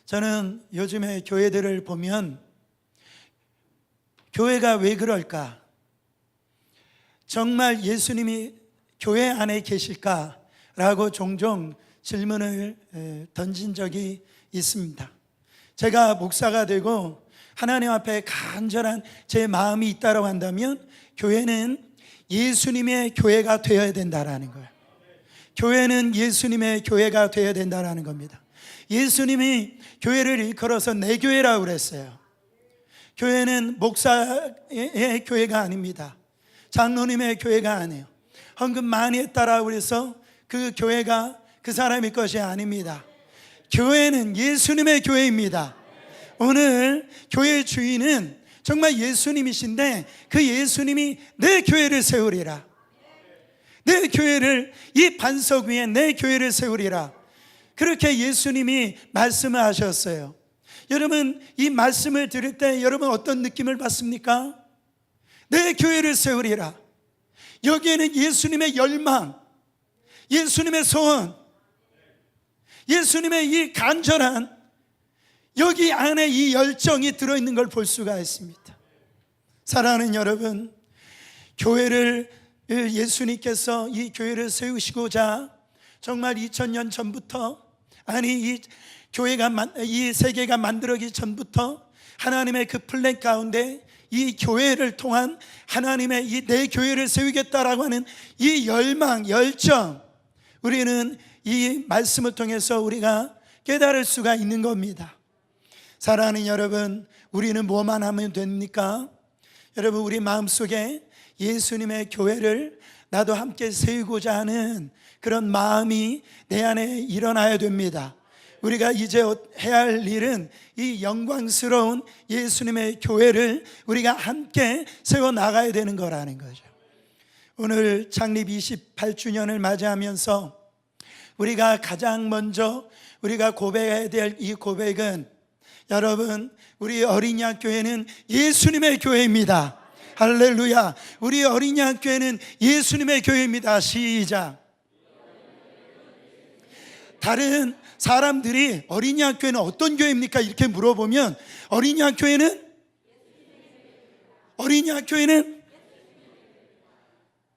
저는 요즘에 교회들을 보면 교회가 왜 그럴까? 정말 예수님이 교회 안에 계실까라고 종종 질문을 던진 적이 있습니다. 제가 목사가 되고 하나님 앞에 간절한 제 마음이 있다고 한다면 교회는 예수님의 교회가 되어야 된다라는 거예요. 교회는 예수님의 교회가 되어야 된다라는 겁니다. 예수님이 교회를 일컬어서 내 교회라고 그랬어요. 교회는 목사의 교회가 아닙니다. 장로님의 교회가 아니에요. 헌금 많이 했다라고 해서 그 교회가 그 사람의 것이 아닙니다. 교회는 예수님의 교회입니다. 오늘 교회의 주인은 정말 예수님이신데 그 예수님이 내 교회를 세우리라. 내 교회를, 이 반석 위에 내 교회를 세우리라. 그렇게 예수님이 말씀을 하셨어요. 여러분, 이 말씀을 들을 때 여러분 어떤 느낌을 받습니까? 내 교회를 세우리라. 여기에는 예수님의 열망, 예수님의 소원, 예수님의 이 간절한 여기 안에 이 열정이 들어있는 걸 볼 수가 있습니다. 사랑하는 여러분, 교회를 예수님께서 이 교회를 세우시고자 정말 2000년 전부터, 아니 이 교회가, 이 세계가 만들어지기 전부터 하나님의 그 플랜 가운데 이 교회를 통한 하나님의 이 내 교회를 세우겠다라고 하는 이 열망, 열정, 우리는 이 말씀을 통해서 우리가 깨달을 수가 있는 겁니다. 사랑하는 여러분, 우리는 뭐만 하면 됩니까? 여러분, 우리 마음속에 예수님의 교회를 나도 함께 세우고자 하는 그런 마음이 내 안에 일어나야 됩니다. 우리가 이제 해야 할 일은 이 영광스러운 예수님의 교회를 우리가 함께 세워나가야 되는 거라는 거죠. 오늘 창립 28주년을 맞이하면서 우리가 가장 먼저 우리가 고백해야 될 이 고백은, 여러분, 우리 어린이학 교회는 예수님의 교회입니다. 할렐루야. 우리 어린이학 교회는 예수님의 교회입니다. 시작. 다른 사람들이 어린이학 교회는 어떤 교회입니까? 이렇게 물어보면 어린이학 교회는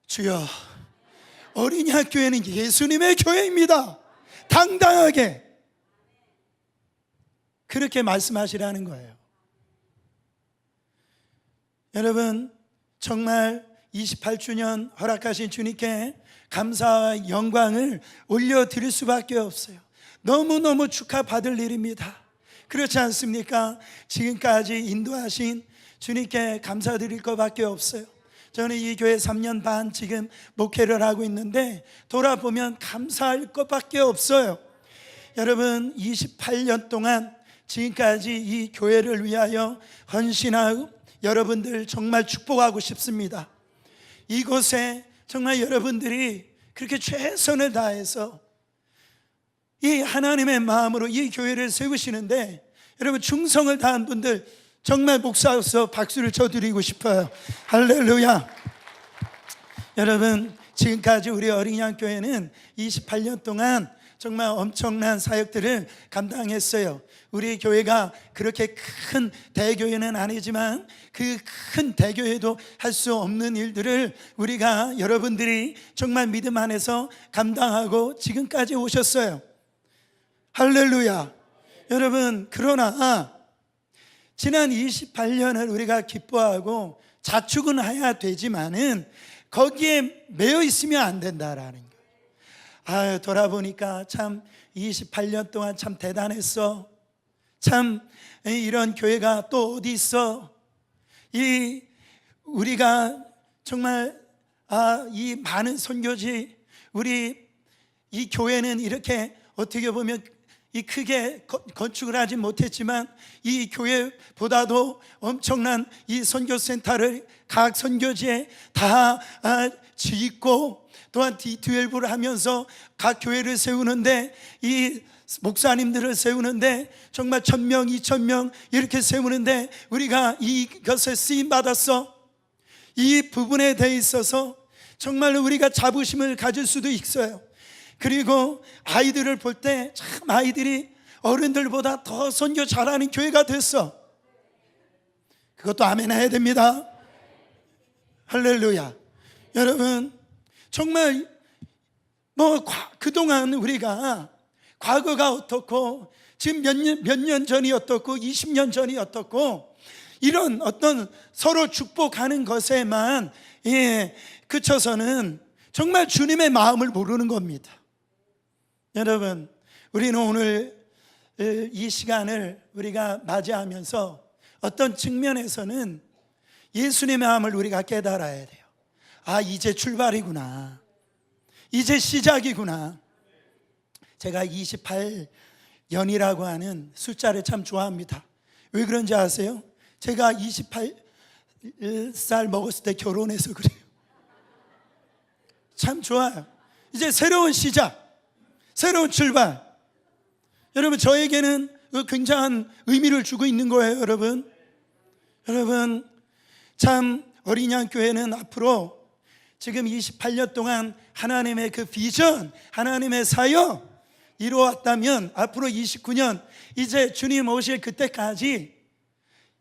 주여, 어린이학 교회는 예수님의 교회입니다. 당당하게 그렇게 말씀하시라는 거예요. 여러분, 정말 28주년 허락하신 주님께 감사와 영광을 올려드릴 수밖에 없어요. 너무너무 축하받을 일입니다. 그렇지 않습니까? 지금까지 인도하신 주님께 감사드릴 것밖에 없어요. 저는 이 교회 3년 반 지금 목회를 하고 있는데 돌아보면 감사할 것밖에 없어요. 여러분, 28년 동안 지금까지 이 교회를 위하여 헌신하고 여러분들 정말 축복하고 싶습니다. 이곳에 정말 여러분들이 그렇게 최선을 다해서 이 하나님의 마음으로 이 교회를 세우시는데 여러분, 충성을 다한 분들 정말 목사로서 박수를 쳐드리고 싶어요. 할렐루야. 여러분, 지금까지 우리 어린이학 교회는 28년 동안 정말 엄청난 사역들을 감당했어요. 우리 교회가 그렇게 큰 대교회는 아니지만 그 큰 대교회도 할 수 없는 일들을 우리가 여러분들이 정말 믿음 안에서 감당하고 지금까지 오셨어요. 할렐루야. 여러분, 그러나 지난 28년을 우리가 기뻐하고 자축은 해야 되지만은 거기에 매여 있으면 안 된다라는 거예요. 돌아보니까 참 28년 동안 참 대단했어. 참 이런 교회가 또 어디 있어. 우리가 정말 이 많은 선교지, 우리 이 교회는 이렇게 어떻게 보면 이 크게 건축을 하지 못했지만 이 교회보다도 엄청난 이 선교센터를 각 선교지에 다 짓고 또한 D12를 하면서 각 교회를 세우는데, 이 목사님들을 세우는데 정말 1000명, 2000명 이렇게 세우는데 우리가 이것에 쓰임받았어. 이 부분에 대해 있어서 정말 우리가 자부심을 가질 수도 있어요. 그리고 아이들을 볼 때 참 아이들이 어른들보다 더 선교 잘하는 교회가 됐어. 그것도 아멘 해야 됩니다. 할렐루야. 여러분, 정말 그동안 우리가 과거가 어떻고 지금 몇 년 전이 어떻고 20년 전이 어떻고 이런 어떤 서로 축복하는 것에만 그쳐서는 정말 주님의 마음을 모르는 겁니다. 여러분, 우리는 오늘 이 시간을 우리가 맞이하면서 어떤 측면에서는 예수님의 마음을 우리가 깨달아야 돼요. 아, 이제 출발이구나. 이제 시작이구나. 제가 28년이라고 하는 숫자를 참 좋아합니다. 왜 그런지 아세요? 제가 28살 먹었을 때 결혼해서 그래요. 참 좋아요. 이제 새로운 시작, 새로운 출발. 여러분, 저에게는 굉장한 의미를 주고 있는 거예요. 여러분, 참 어린 양 교회는 앞으로 지금 28년 동안 하나님의 그 비전, 하나님의 사역 이루어왔다면 앞으로 29년 이제 주님 오실 그때까지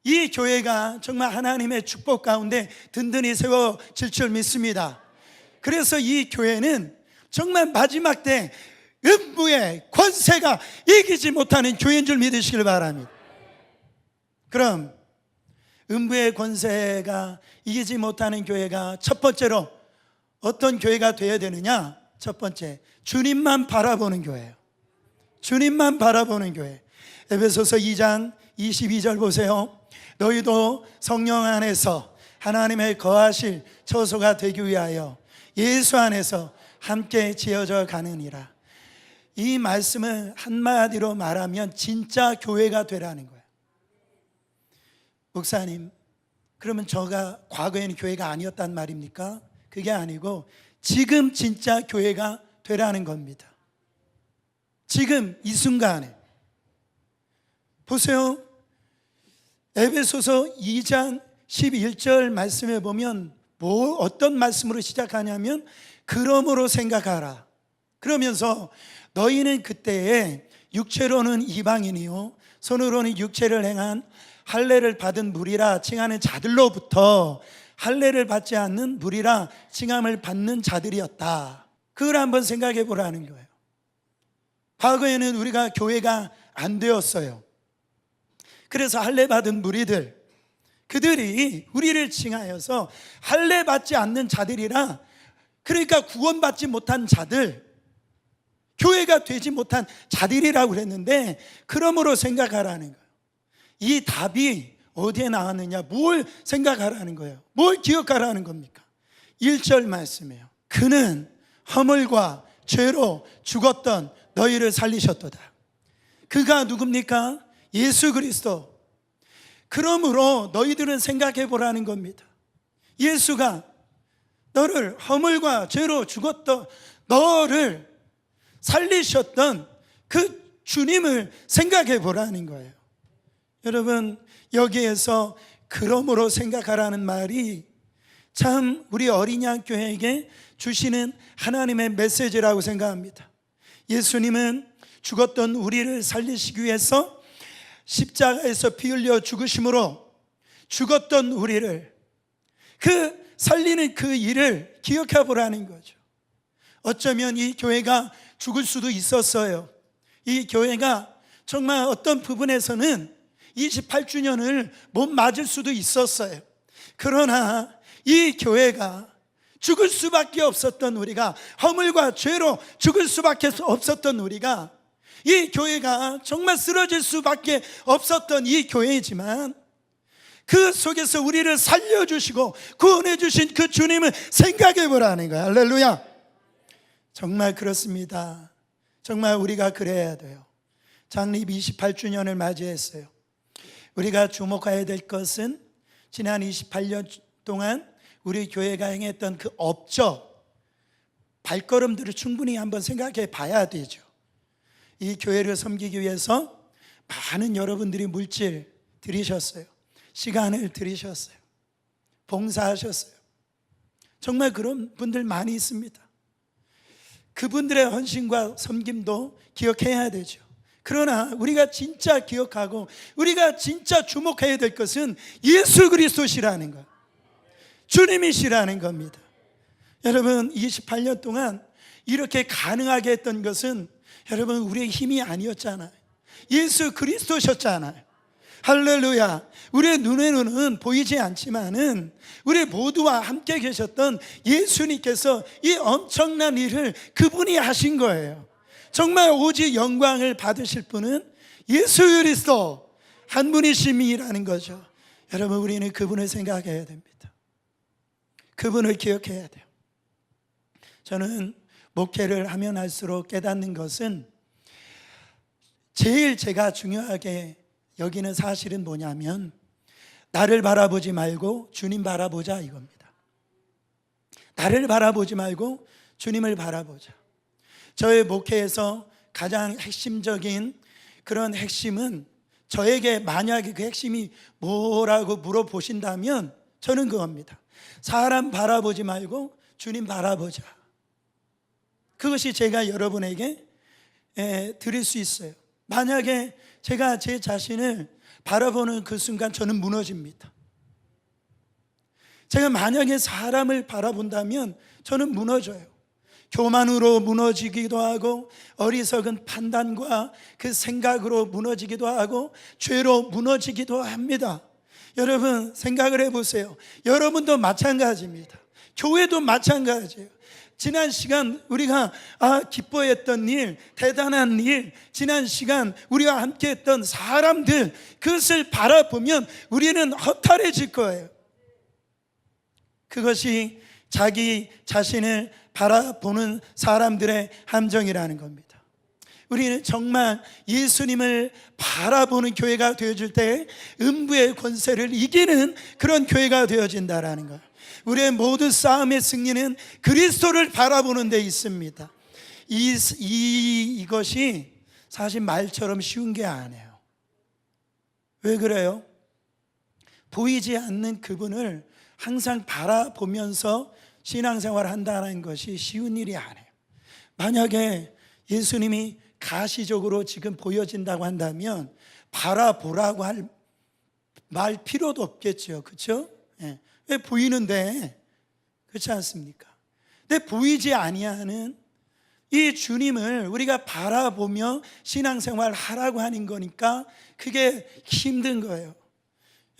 이 교회가 정말 하나님의 축복 가운데 든든히 세워질 줄 믿습니다. 그래서 이 교회는 정말 마지막 때 음부의 권세가 이기지 못하는 교회인 줄 믿으시길 바랍니다. 그럼 음부의 권세가 이기지 못하는 교회가 첫 번째로 어떤 교회가 되어야 되느냐? 첫 번째, 주님만 바라보는 교회예요. 주님만 바라보는 교회. 에베소서 2장 22절 보세요. 너희도 성령 안에서 하나님의 거하실 처소가 되기 위하여 예수 안에서 함께 지어져 가느니라. 이 말씀을 한마디로 말하면 진짜 교회가 되라는 거예요. 목사님, 그러면 저가 과거에는 교회가 아니었단 말입니까? 그게 아니고 지금 진짜 교회가 되라는 겁니다. 지금 이 순간에 보세요. 에베소서 2장 11절 말씀에 보면 어떤 말씀으로 시작하냐면 그러므로 생각하라. 그러면서 너희는 그때에 육체로는 이방인이요 손으로는 육체를 행한 할례를 받은 무리라 칭하는 자들로부터 할례를 받지 않는 무리라 칭함을 받는 자들이었다. 그걸 한번 생각해 보라는 거예요. 과거에는 우리가 교회가 안 되었어요. 그래서 할례 받은 무리들, 그들이 우리를 칭하여서 할례 받지 않는 자들이라, 그러니까 구원받지 못한 자들, 교회가 되지 못한 자들이라고 그랬는데 그러므로 생각하라는 거예요. 이 답이 어디에 나왔느냐? 뭘 생각하라는 거예요? 뭘 기억하라는 겁니까? 1절 말씀이에요. 그는 허물과 죄로 죽었던 너희를 살리셨도다. 그가 누굽니까? 예수 그리스도. 그러므로 너희들은 생각해 보라는 겁니다. 예수가 너를 허물과 죄로 죽었던 너를 살리셨던 그 주님을 생각해 보라는 거예요. 여러분, 여기에서 그러므로 생각하라는 말이 참 우리 어린 양 교회에게 주시는 하나님의 메시지라고 생각합니다. 예수님은 죽었던 우리를 살리시기 위해서 십자가에서 피 흘려 죽으심으로 죽었던 우리를, 그 살리는 그 일을 기억해 보라는 거죠. 어쩌면 이 교회가 죽을 수도 있었어요. 이 교회가 정말 어떤 부분에서는 28주년을 못 맞을 수도 있었어요. 그러나 이 교회가 죽을 수밖에 없었던 우리가, 허물과 죄로 죽을 수밖에 없었던 우리가, 이 교회가 정말 쓰러질 수밖에 없었던 이 교회이지만 그 속에서 우리를 살려주시고 구원해 주신 그 주님을 생각해 보라는 거예요. 할렐루야. 정말 그렇습니다. 정말 우리가 그래야 돼요. 창립 28주년을 맞이했어요. 우리가 주목해야 될 것은 지난 28년 동안 우리 교회가 행했던 그 업적, 발걸음들을 충분히 한번 생각해 봐야 되죠. 이 교회를 섬기기 위해서 많은 여러분들이 물질 들이셨어요. 시간을 들이셨어요. 봉사하셨어요. 정말 그런 분들 많이 있습니다. 그분들의 헌신과 섬김도 기억해야 되죠. 그러나 우리가 진짜 기억하고 우리가 진짜 주목해야 될 것은 예수 그리스도시라는 것, 주님이시라는 겁니다. 여러분, 28년 동안 이렇게 가능하게 했던 것은 여러분 우리의 힘이 아니었잖아요. 예수 그리스도셨잖아요. 할렐루야. 우리의 눈에는 보이지 않지만은 우리 모두와 함께 계셨던 예수님께서 이 엄청난 일을 그분이 하신 거예요. 정말 오직 영광을 받으실 분은 예수 그리스도 한 분이심이라는 거죠. 여러분, 우리는 그분을 생각해야 됩니다. 그분을 기억해야 돼요. 저는 목회를 하면 할수록 깨닫는 것은 제일 제가 중요하게 여기는 사실은 뭐냐면 나를 바라보지 말고 주님 바라보자 이겁니다. 나를 바라보지 말고 주님을 바라보자. 저의 목회에서 가장 핵심적인 그런 핵심은 저에게 만약에 그 핵심이 뭐라고 물어보신다면 저는 그겁니다. 사람 바라보지 말고 주님 바라보자. 그것이 제가 여러분에게 드릴 수 있어요. 만약에 제가 제 자신을 바라보는 그 순간 저는 무너집니다. 제가 만약에 사람을 바라본다면 저는 무너져요. 교만으로 무너지기도 하고 어리석은 판단과 그 생각으로 무너지기도 하고 죄로 무너지기도 합니다. 여러분 생각을 해보세요. 여러분도 마찬가지입니다. 교회도 마찬가지예요. 지난 시간 우리가 기뻐했던 일, 대단한 일, 지난 시간 우리와 함께했던 사람들, 그것을 바라보면 우리는 허탈해질 거예요. 그것이 자기 자신을 바라보는 사람들의 함정이라는 겁니다. 우리는 정말 예수님을 바라보는 교회가 되어질 때 음부의 권세를 이기는 그런 교회가 되어진다라는 거예요. 우리의 모든 싸움의 승리는 그리스도를 바라보는 데 있습니다. 이것이 사실 말처럼 쉬운 게 아니에요. 왜 그래요? 보이지 않는 그분을 항상 바라보면서 신앙생활을 한다는 것이 쉬운 일이 아니에요. 만약에 예수님이 가시적으로 지금 보여진다고 한다면 바라보라고 말 필요도 없겠죠. 그렇죠? 왜 보이는데, 그렇지 않습니까? 근데 보이지 아니하는 이 주님을 우리가 바라보며 신앙생활을 하라고 하는 거니까 그게 힘든 거예요.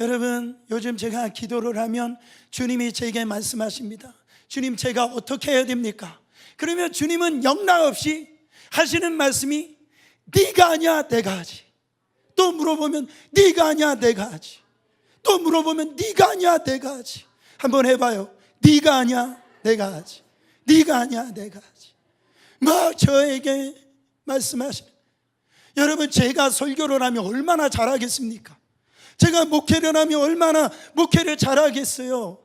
여러분, 요즘 제가 기도를 하면 주님이 제게 말씀하십니다. 주님, 제가 어떻게 해야 됩니까? 그러면 주님은 영락없이 하시는 말씀이 네가 아니야 내가 하지. 또 물어보면 네가 아니야 내가 하지. 또 물어보면 네가 아니야 내가 하지. 한번 해봐요. 네가 아니야 내가 하지. 네가 아니야 내가 하지. 막 저에게 말씀하시는, 여러분 제가 설교를 하면 얼마나 잘하겠습니까? 제가 목회를 하면 얼마나 목회를 잘하겠어요?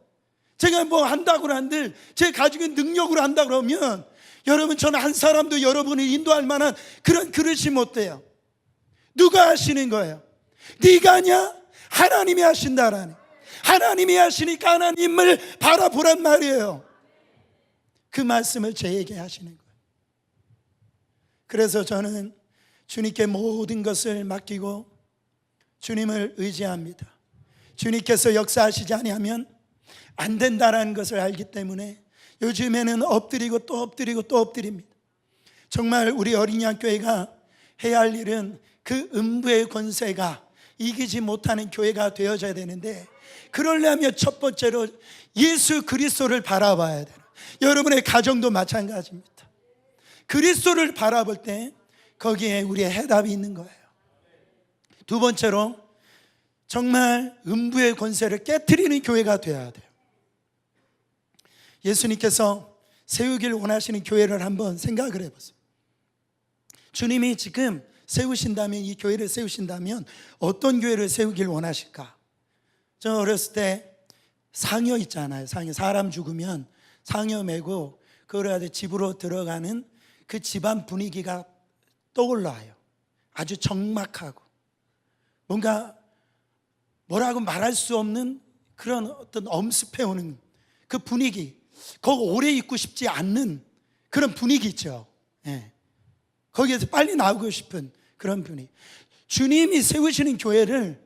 제가 뭐 한다고 한들 제 가지고 있는 능력으로 한다 그러면 여러분 저는 한 사람도 여러분을 인도할 만한 그런 그릇이 못 돼요. 누가 하시는 거예요? 네가 아니야? 하나님이 하신다라는, 하나님이 하시니까 하나님을 바라보란 말이에요. 그 말씀을 저에게 하시는 거예요. 그래서 저는 주님께 모든 것을 맡기고 주님을 의지합니다. 주님께서 역사하시지 아니하면 안 된다라는 것을 알기 때문에 요즘에는 엎드리고 또 엎드리고 또 엎드립니다. 정말 우리 어린이학교회가 해야 할 일은 그 음부의 권세가 이기지 못하는 교회가 되어져야 되는데, 그러려면 첫 번째로 예수 그리스도를 바라봐야 돼요. 여러분의 가정도 마찬가지입니다. 그리스도를 바라볼 때 거기에 우리의 해답이 있는 거예요. 두 번째로 정말 음부의 권세를 깨트리는 교회가 되어야 돼요. 예수님께서 세우길 원하시는 교회를 한번 생각을 해보세요. 주님이 지금 세우신다면, 이 교회를 세우신다면 어떤 교회를 세우길 원하실까? 저 어렸을 때 상여 있잖아요. 상여, 사람 죽으면 상여 메고 그걸 가지고 집으로 들어가는 그 집안 분위기가 떠올라요. 아주 적막하고 뭔가 뭐라고 말할 수 없는 그런 어떤 엄습해오는 그 분위기, 거기 오래 있고 싶지 않는 그런 분위기 있죠. 거기에서 빨리 나오고 싶은 그런 분이. 주님이 세우시는 교회를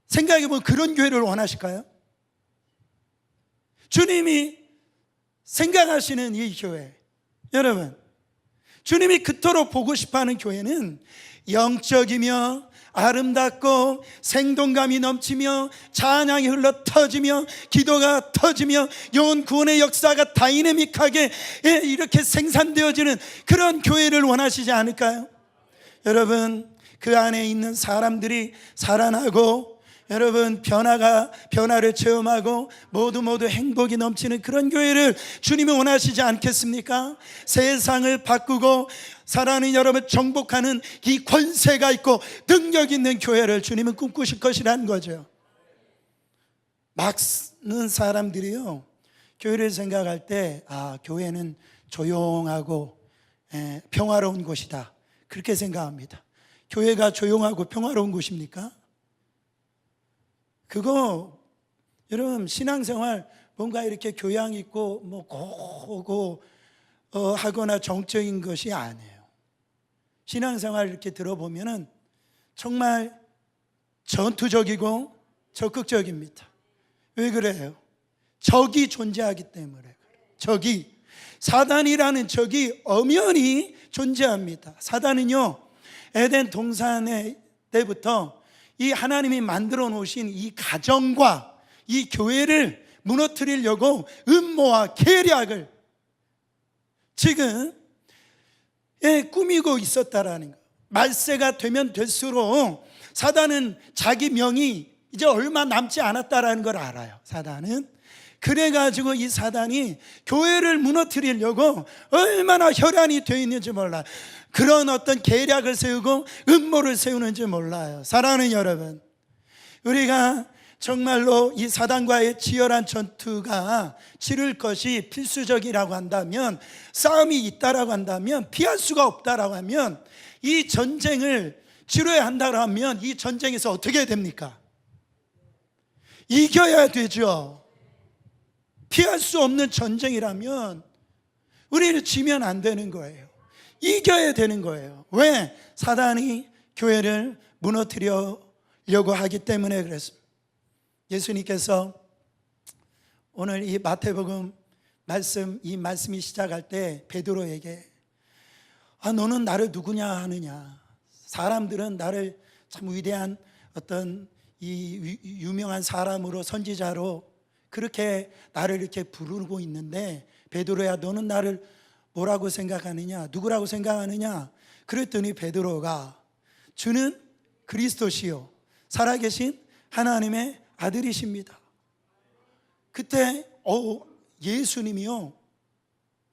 생각해보면 그런 교회를 원하실까요? 주님이 생각하시는 이 교회, 여러분, 주님이 그토록 보고 싶어하는 교회는 영적이며 아름답고 생동감이 넘치며 찬양이 흘러 터지며 기도가 터지며 영혼 구원의 역사가 다이내믹하게 이렇게 생산되어지는 그런 교회를 원하시지 않을까요? 여러분, 그 안에 있는 사람들이 살아나고 여러분 변화를 체험하고 모두 행복이 넘치는 그런 교회를 주님이 원하시지 않겠습니까? 세상을 바꾸고 사랑하는 여러분 정복하는 이 권세가 있고 능력 있는 교회를 주님은 꿈꾸실 것이라는 거죠. 많은 사람들이요, 교회를 생각할 때 교회는 조용하고 평화로운 곳이다, 그렇게 생각합니다. 교회가 조용하고 평화로운 곳입니까? 그거 여러분 신앙생활 뭔가 이렇게 교양 있고 뭐 고고 하거나 정적인 것이 아니에요. 신앙생활 이렇게 들어보면은 정말 전투적이고 적극적입니다. 왜 그래요? 적이 존재하기 때문에 그래요. 적이, 사단이라는 적이 엄연히 존재합니다. 사단은요, 에덴 동산의 때부터 이 하나님이 만들어 놓으신 이 가정과 이 교회를 무너뜨리려고 음모와 계략을 지금 꾸미고 있었다라는 거. 말세가 되면 될수록 사단은 자기 명이 이제 얼마 남지 않았다라는 걸 알아요. 사단은. 그래가지고 이 사단이 교회를 무너뜨리려고 얼마나 혈안이 되어 있는지 몰라요. 그런 어떤 계략을 세우고 음모를 세우는지 몰라요. 사랑하는 여러분, 우리가 정말로 이 사단과의 치열한 전투가 치를 것이 필수적이라고 한다면, 싸움이 있다라고 한다면, 피할 수가 없다라고 하면, 이 전쟁을 치러야 한다고 하면 이 전쟁에서 어떻게 됩니까? 이겨야 되죠. 피할 수 없는 전쟁이라면 우리는 지면 안 되는 거예요. 이겨야 되는 거예요. 왜? 사단이 교회를 무너뜨리려고 하기 때문에 그렇습니다. 예수님께서 오늘 이 마태복음 이 말씀이 시작할 때 베드로에게 너는 나를 누구냐 하느냐. 사람들은 나를 참 위대한 어떤 이 유명한 사람으로, 선지자로 그렇게 나를 이렇게 부르고 있는데, 베드로야 너는 나를 뭐라고 생각하느냐, 누구라고 생각하느냐. 그랬더니 베드로가 주는 그리스도시요 살아계신 하나님의 아들이십니다. 그때 예수님이요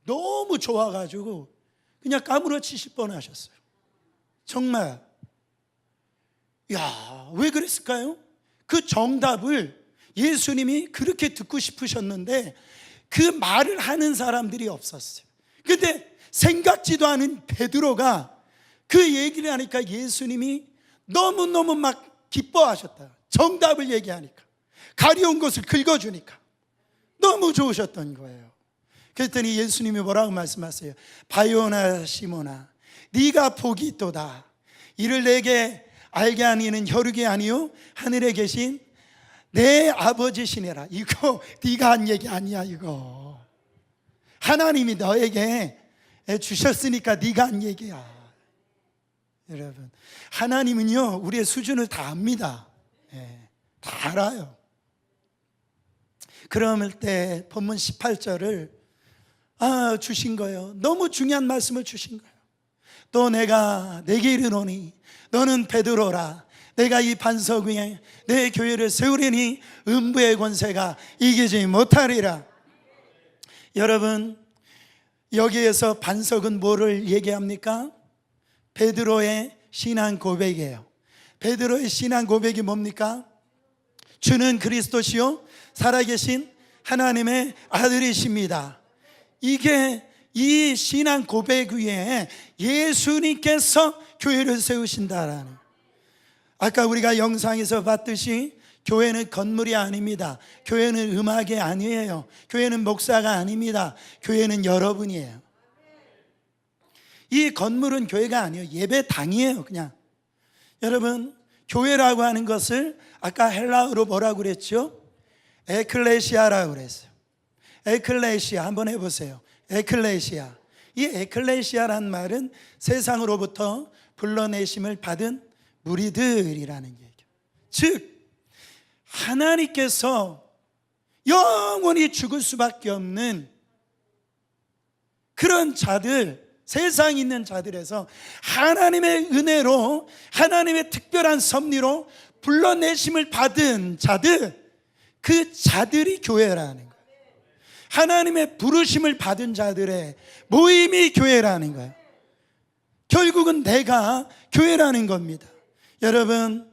너무 좋아가지고 그냥 까무러치실 뻔하셨어요. 정말. 왜 그랬을까요? 그 정답을 예수님이 그렇게 듣고 싶으셨는데 그 말을 하는 사람들이 없었어요. 근데 생각지도 않은 베드로가 그 얘기를 하니까 예수님이 너무너무 막 기뻐하셨다. 정답을 얘기하니까, 가려운 것을 긁어주니까 너무 좋으셨던 거예요. 그랬더니 예수님이 뭐라고 말씀하세요? 바요나 시모나, 네가 복이 있도다. 이를 내게 알게 하는 이는 혈육이 아니요 하늘에 계신 내 아버지시니라. 이거 네가 한 얘기 아니야. 이거 하나님이 너에게 주셨으니까 네가 한 얘기야. 여러분, 하나님은요 우리의 수준을 다 압니다. 다 알아요. 그럴 때 본문 18절을 주신 거예요. 너무 중요한 말씀을 주신 거예요. 또 내가 내게 이르노니 너는 베드로라. 내가 이 반석 위에 내 교회를 세우리니 음부의 권세가 이기지 못하리라. 여러분, 여기에서 반석은 뭐를 얘기합니까? 베드로의 신앙 고백이에요. 베드로의 신앙 고백이 뭡니까? 주는 그리스도시요 살아계신 하나님의 아들이십니다. 이게 이 신앙 고백 위에 예수님께서 교회를 세우신다라는, 아까 우리가 영상에서 봤듯이 교회는 건물이 아닙니다. 교회는 음악이 아니에요. 교회는 목사가 아닙니다. 교회는 여러분이에요. 이 건물은 교회가 아니에요. 예배당이에요. 그냥 여러분, 교회라고 하는 것을 아까 헬라어로 뭐라고 그랬죠? 에클레시아라고 그랬어요. 에클레시아 한번 해보세요. 에클레시아. 이 에클레시아란 말은 세상으로부터 불러내심을 받은 무리들이라는 얘기죠. 즉 하나님께서 영원히 죽을 수밖에 없는 그런 자들, 세상에 있는 자들에서 하나님의 은혜로, 하나님의 특별한 섭리로 불러내심을 받은 자들, 그 자들이 교회라는 거예요. 하나님의 부르심을 받은 자들의 모임이 교회라는 거예요. 결국은 내가 교회라는 겁니다. 여러분,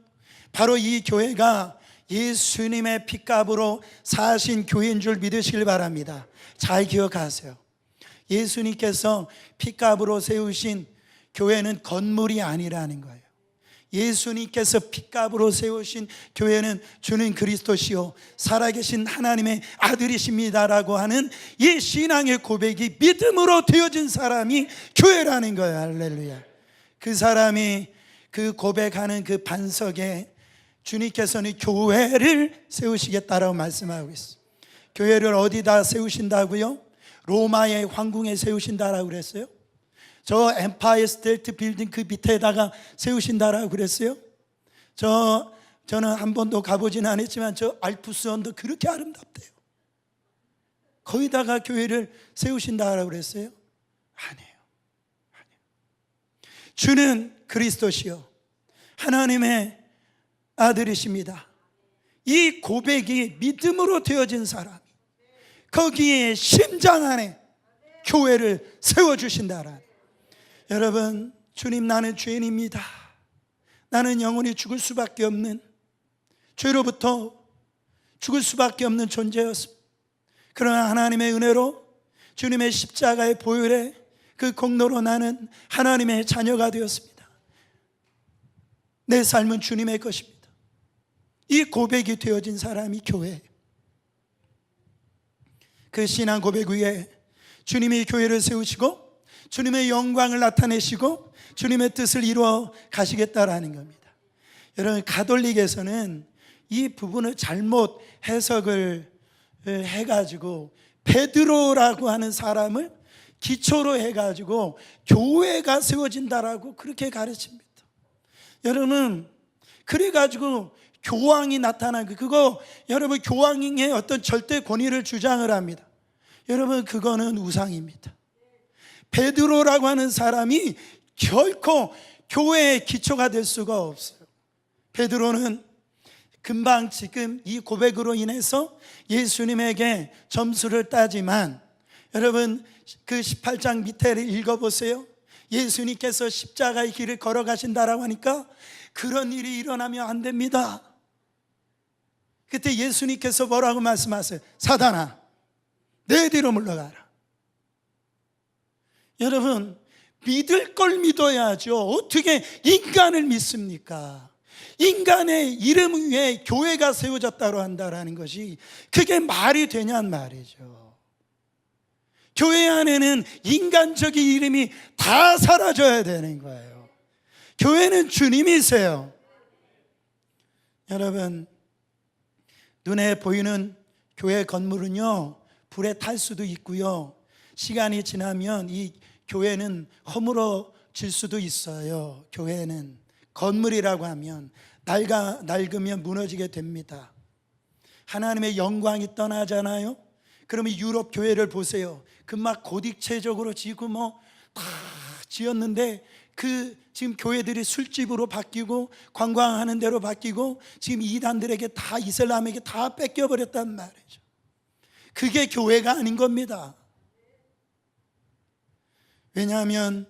바로 이 교회가 예수님의 핏값으로 사신 교회인 줄 믿으시길 바랍니다. 잘 기억하세요. 예수님께서 핏값으로 세우신 교회는 건물이 아니라는 거예요. 예수님께서 핏값으로 세우신 교회는 주는 그리스도시요 살아계신 하나님의 아들이십니다라고 하는 이 신앙의 고백이 믿음으로 되어진 사람이 교회라는 거예요. 할렐루야. 그 사람이 그 고백하는 그 반석에 주님께서는 교회를 세우시겠다라고 말씀하고 있어요. 교회를 어디다 세우신다고요? 로마의 황궁에 세우신다라고 그랬어요. 저 엠파이어 스테이트 빌딩 그 밑에다가 세우신다라고 그랬어요. 저는 한 번도 가보진 않았지만 저 알프스 언덕 그렇게 아름답대요. 거기다가 교회를 세우신다라고 그랬어요. 아니에요. 주는 그리스도시요 하나님의 아들이십니다. 이 고백이 믿음으로 되어진 사람이 거기에 심장 안에 교회를 세워주신다라는. 여러분, 주님, 나는 죄인입니다. 나는 영원히 죽을 수밖에 없는, 죄로부터 죽을 수밖에 없는 존재였습니다. 그러나 하나님의 은혜로 주님의 십자가의 보혈에 그 공로로 나는 하나님의 자녀가 되었습니다. 내 삶은 주님의 것입니다. 이 고백이 되어진 사람이 교회예요. 그 신앙 고백 위에 주님이 교회를 세우시고 주님의 영광을 나타내시고 주님의 뜻을 이루어 가시겠다라는 겁니다. 여러분, 가톨릭에서는 이 부분을 잘못 해석을 해가지고 베드로라고 하는 사람을 기초로 해가지고 교회가 세워진다라고 그렇게 가르칩니다. 여러분, 그래가지고 교황이 나타나고, 그거 여러분 교황의 어떤 절대 권위를 주장을 합니다. 여러분, 그거는 우상입니다. 베드로라고 하는 사람이 결코 교회의 기초가 될 수가 없어요. 베드로는 금방 지금 이 고백으로 인해서 예수님에게 점수를 따지만, 여러분 그 18장 밑에를 읽어보세요. 예수님께서 십자가의 길을 걸어가신다라고 하니까 그런 일이 일어나면 안 됩니다. 그때 예수님께서 뭐라고 말씀하세요? 사단아, 내 뒤로 물러가라. 여러분, 믿을 걸 믿어야죠. 어떻게 인간을 믿습니까? 인간의 이름 위에 교회가 세워졌다고 한다는 것이 그게 말이 되냔 말이죠. 교회 안에는 인간적인 이름이 다 사라져야 되는 거예요. 교회는 주님이세요. 여러분, 눈에 보이는 교회 건물은요 불에 탈 수도 있고요, 시간이 지나면 이 교회는 허물어질 수도 있어요. 교회는 건물이라고 하면 낡으면 무너지게 됩니다. 하나님의 영광이 떠나잖아요. 그러면 유럽 교회를 보세요. 그 막 고딕체적으로 지고 다 지었는데 그 지금 교회들이 술집으로 바뀌고 관광하는 데로 바뀌고 지금 이단들에게 다, 이슬람에게 다 뺏겨버렸단 말이죠. 그게 교회가 아닌 겁니다. 왜냐하면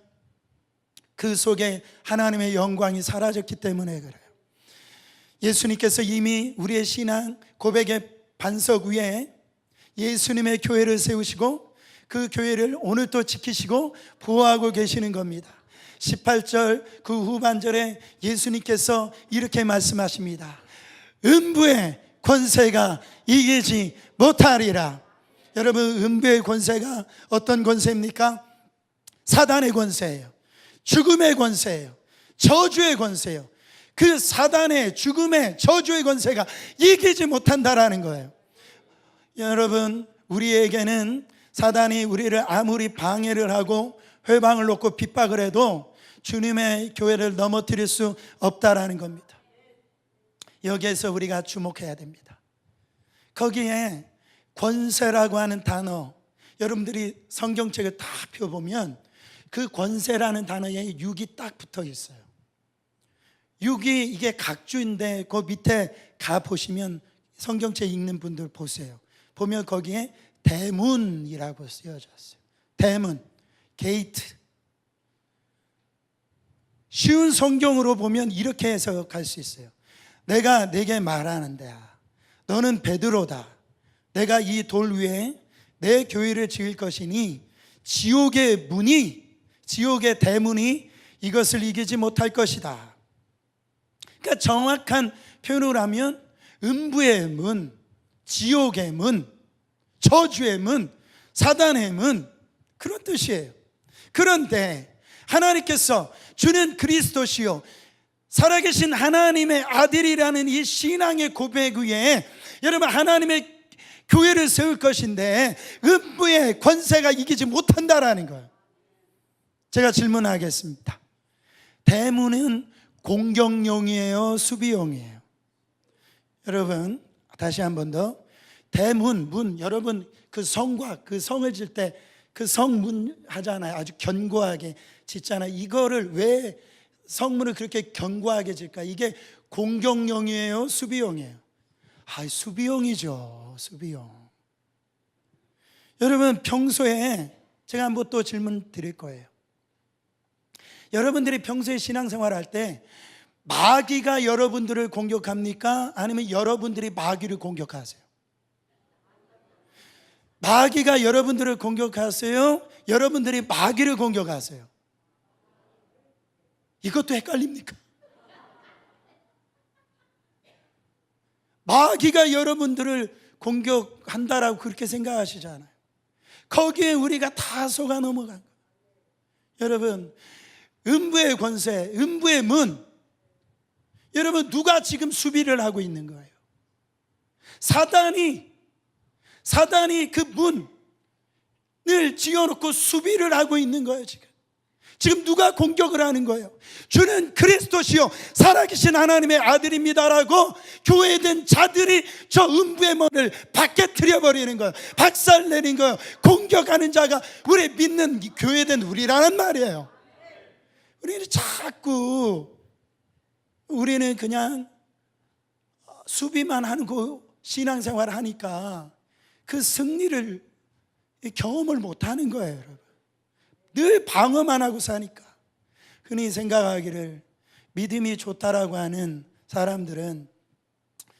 그 속에 하나님의 영광이 사라졌기 때문에 그래요. 예수님께서 이미 우리의 신앙 고백의 반석 위에 예수님의 교회를 세우시고 그 교회를 오늘도 지키시고 보호하고 계시는 겁니다. 18절 그 후반절에 예수님께서 이렇게 말씀하십니다. 음부의 권세가 이기지 못하리라. 여러분, 음부의 권세가 어떤 권세입니까? 사단의 권세예요. 죽음의 권세예요. 저주의 권세예요. 그 사단의 죽음의 저주의 권세가 이기지 못한다라는 거예요. 여러분, 우리에게는 사단이 우리를 아무리 방해를 하고 회방을 놓고 핍박을 해도 주님의 교회를 넘어뜨릴 수 없다라는 겁니다. 여기에서 우리가 주목해야 됩니다. 거기에 권세라고 하는 단어, 여러분들이 성경책을 다 펴보면 그 권세라는 단어에 6이 딱 붙어 있어요. 6이 이게 각주인데 그 밑에 가 보시면 성경책 읽는 분들 보세요. 보면 거기에 대문이라고 쓰여졌어요. 대문, 게이트. 쉬운 성경으로 보면 이렇게 해석할 수 있어요. 내가 내게 말하는데 너는 베드로다. 내가 이 돌 위에 내 교회를 지을 것이니 지옥의 문이, 지옥의 대문이 이것을 이기지 못할 것이다. 그러니까 정확한 표현을 하면 음부의 문, 지옥의 문, 저주의 문, 사단의 문, 그런 뜻이에요. 그런데 하나님께서 주는 그리스도시요 살아계신 하나님의 아들이라는 이 신앙의 고백 위에 여러분 하나님의 교회를 세울 것인데 음부의 권세가 이기지 못한다라는 거예요. 제가 질문하겠습니다. 대문은 공격용이에요, 수비용이에요? 여러분 다시 한 번 더. 대문, 문, 여러분 그 성과 그 성을 질 때 그 성문 하잖아요. 아주 견고하게 짓잖아요. 이거를 왜 성문을 그렇게 견고하게 질까? 이게 공격용이에요, 수비용이에요? 수비용이죠. 수비용. 여러분 평소에 제가 한번 또 질문 드릴 거예요. 여러분들이 평소에 신앙생활 할 때 마귀가 여러분들을 공격합니까? 아니면 여러분들이 마귀를 공격하세요? 마귀가 여러분들을 공격하세요? 여러분들이 마귀를 공격하세요? 이것도 헷갈립니까? 마귀가 여러분들을 공격한다라고 그렇게 생각하시잖아요. 거기에 우리가 다 속아 넘어간 거예요. 여러분 음부의 권세, 음부의 문, 여러분 누가 지금 수비를 하고 있는 거예요? 사단이 그 문을 지어놓고 수비를 하고 있는 거예요. 지금 누가 공격을 하는 거예요? 주는 그리스도시요 살아계신 하나님의 아들입니다라고 교회된 자들이 저 음부의 문을 밖에 들여버리는 거예요. 박살내는 거예요. 공격하는 자가 우리 믿는 교회된 우리라는 말이에요. 우리는 자꾸 우리는 그냥 수비만 하는 거 신앙생활을 하니까 그 승리를 경험을 못하는 거예요. 여러분 늘 방어만 하고 사니까. 흔히 생각하기를 믿음이 좋다라고 하는 사람들은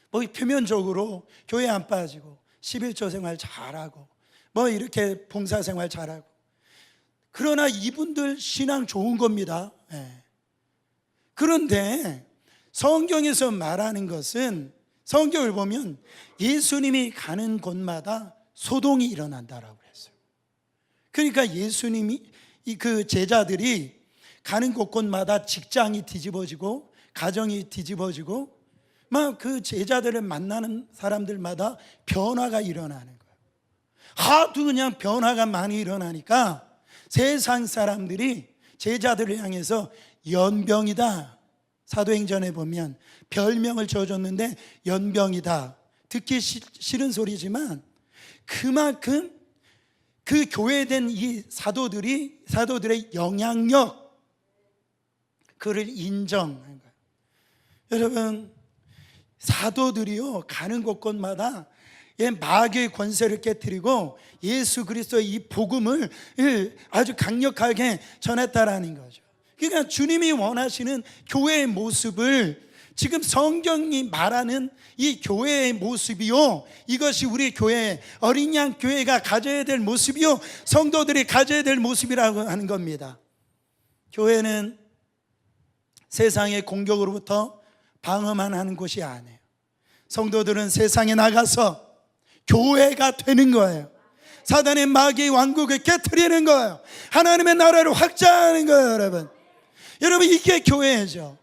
뭐 표면적으로 교회 안 빠지고 11조 생활 잘하고 뭐 이렇게 봉사생활 잘하고, 그러나 이분들 신앙 좋은 겁니다. 그런데 성경에서 말하는 것은, 성경을 보면 예수님이 가는 곳마다 소동이 일어난다라고 했어요. 그러니까 예수님이 그 제자들이 가는 곳곳마다 직장이 뒤집어지고 가정이 뒤집어지고 막 그 제자들을 만나는 사람들마다 변화가 일어나는 거예요. 하도 그냥 변화가 많이 일어나니까 세상 사람들이 제자들을 향해서 연병이다, 사도행전에 보면 별명을 지어줬는데 연병이다. 듣기 싫은 소리지만 그만큼 그 교회된 이 사도들의 영향력, 그를 인정한 거예요. 여러분 사도들이요 가는 곳곳마다 마귀의 권세를 깨뜨리고 예수 그리스도의 이 복음을 아주 강력하게 전했다라는 거죠. 그러니까 주님이 원하시는 교회의 모습을 지금 성경이 말하는 이 교회의 모습이요, 이것이 우리 교회 어린 양 교회가 가져야 될 모습이요, 성도들이 가져야 될 모습이라고 하는 겁니다. 교회는 세상의 공격으로부터 방어만 하는 곳이 아니에요. 성도들은 세상에 나가서 교회가 되는 거예요. 사단의 마귀의 왕국을 깨트리는 거예요. 하나님의 나라를 확장하는 거예요. 여러분 이게 교회죠.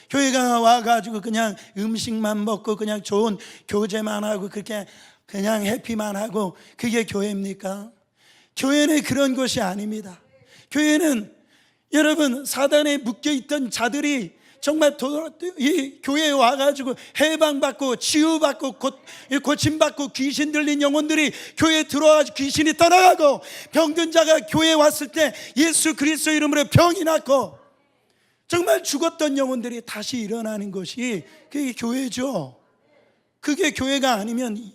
교회가 와가지고 그냥 음식만 먹고 그냥 좋은 교제만 하고 그렇게 그냥 해피만 하고 그게 교회입니까? 교회는 그런 곳이 아닙니다. 교회는 여러분 사단에 묶여있던 자들이 정말 이 교회에 와가지고 해방받고 치유받고 고침받고 귀신 들린 영혼들이 교회에 들어와서 귀신이 떠나가고, 병든 자가 교회에 왔을 때 예수 그리스도 이름으로 병이 낫고, 정말 죽었던 영혼들이 다시 일어나는 것이 그게 교회죠. 그게 교회가 아니면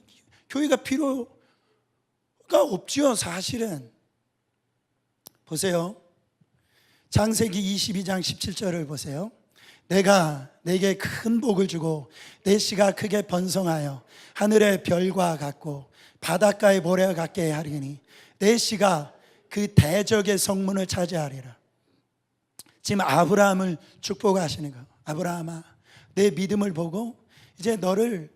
교회가 필요가 없죠. 사실은 보세요. 창세기 22장 17절을 보세요. 내가 내게 큰 복을 주고 내 씨가 크게 번성하여 하늘의 별과 같고 바닷가의 모래와 같게 하리니 내 씨가 그 대적의 성문을 차지하리라. 지금 아브라함을 축복하시는 거예요. 아브라함아, 내 믿음을 보고 이제 너를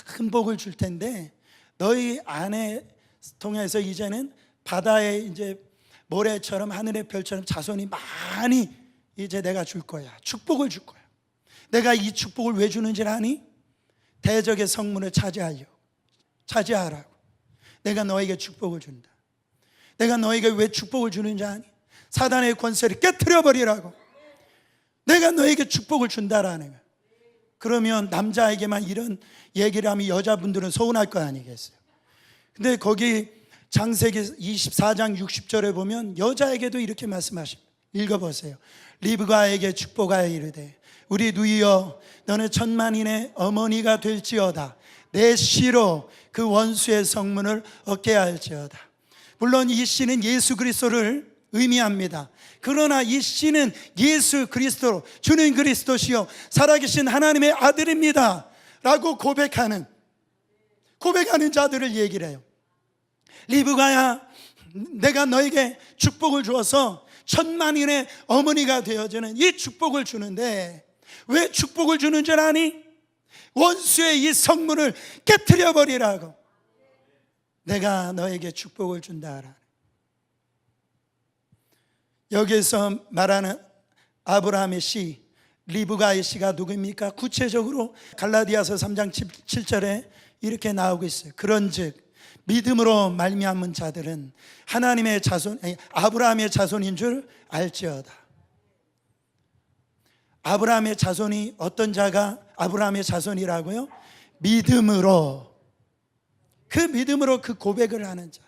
큰 복을 줄 텐데 너희 아내 통해서 이제는 바다에 이제 모래처럼 하늘의 별처럼 자손이 많이 이제 내가 줄 거야. 축복을 줄 거야. 내가 이 축복을 왜 주는지 아니? 대적의 성문을 차지하라고. 내가 너에게 축복을 준다. 내가 너에게 왜 축복을 주는지 아니? 사단의 권세를 깨트려 버리라고. 내가 너에게 축복을 준다라는 거야. 그러면 남자에게만 이런 얘기를 하면 여자분들은 서운할 거 아니겠어요? 근데 거기 창세기 24장 60절에 보면 여자에게도 이렇게 말씀하십니다. 읽어보세요. 리브가에게 축복하여 이르되 우리 누이여 너는 천만인의 어머니가 될지어다. 내 씨로 그 원수의 성문을 얻게 할지어다. 물론 이 씨는 예수 그리스도를 의미합니다. 그러나 이 씨는 예수 그리스도, 주는 그리스도시요 살아계신 하나님의 아들입니다 라고 고백하는 자들을 얘기를 해요. 리브가야, 내가 너에게 축복을 주어서 천만인의 어머니가 되어주는 이 축복을 주는데, 왜 축복을 주는 줄 아니? 원수의 이 성문을 깨트려 버리라고. 내가 너에게 축복을 준다. 여기서 말하는 아브라함의 씨, 리브가의 씨가 누구입니까? 구체적으로 갈라디아서 3장 7절에 이렇게 나오고 있어요. 그런즉 믿음으로 말미암은 자들은 하나님의 자손, 아브라함의 자손인 줄 알지어다. 아브라함의 자손이 어떤 자가 아브라함의 자손이라고요? 믿음으로, 그 고백을 하는 자.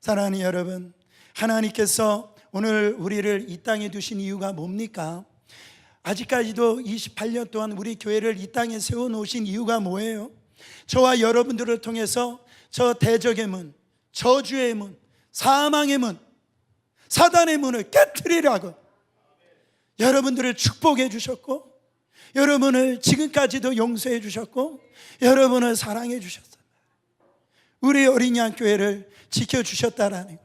사랑하는 여러분, 하나님께서 오늘 우리를 이 땅에 두신 이유가 뭡니까? 아직까지도 28년 동안 우리 교회를 이 땅에 세워놓으신 이유가 뭐예요? 저와 여러분들을 통해서 저 대적의 문, 저주의 문, 사망의 문, 사단의 문을 깨트리라고 여러분들을 축복해 주셨고, 여러분을 지금까지도 용서해 주셨고, 여러분을 사랑해 주셨습니다. 우리 어린 양 교회를 지켜주셨다라는 거.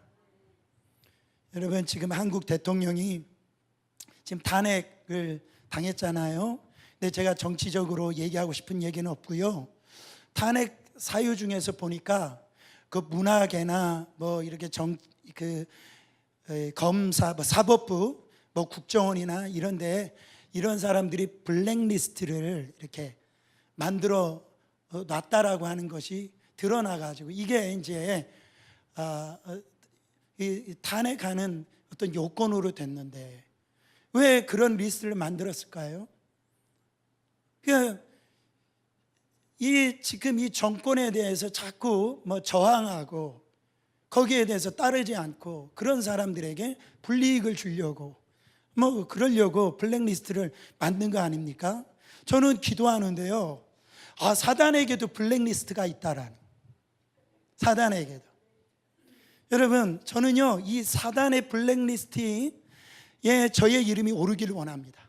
여러분, 지금 한국 대통령이 지금 탄핵을 당했잖아요. 근데 제가 정치적으로 얘기하고 싶은 얘기는 없고요. 탄핵 사유 중에서 보니까 그 문화계나 뭐 이렇게 검사, 뭐 사법부, 뭐 국정원이나 이런데 이런 사람들이 블랙리스트를 이렇게 만들어 놨다라고 하는 것이 드러나가지고 이게 이제 이 탄핵하는 어떤 요건으로 됐는데 왜 그런 리스트를 만들었을까요? 지금 이 정권에 대해서 자꾸 뭐 저항하고 거기에 대해서 따르지 않고 그런 사람들에게 불이익을 주려고 뭐 그러려고 블랙리스트를 만든 거 아닙니까? 저는 기도하는데요, 사단에게도 블랙리스트가 있다라는, 사단에게도. 여러분, 저는요 이 사단의 블랙리스트에 저의 이름이 오르기를 원합니다.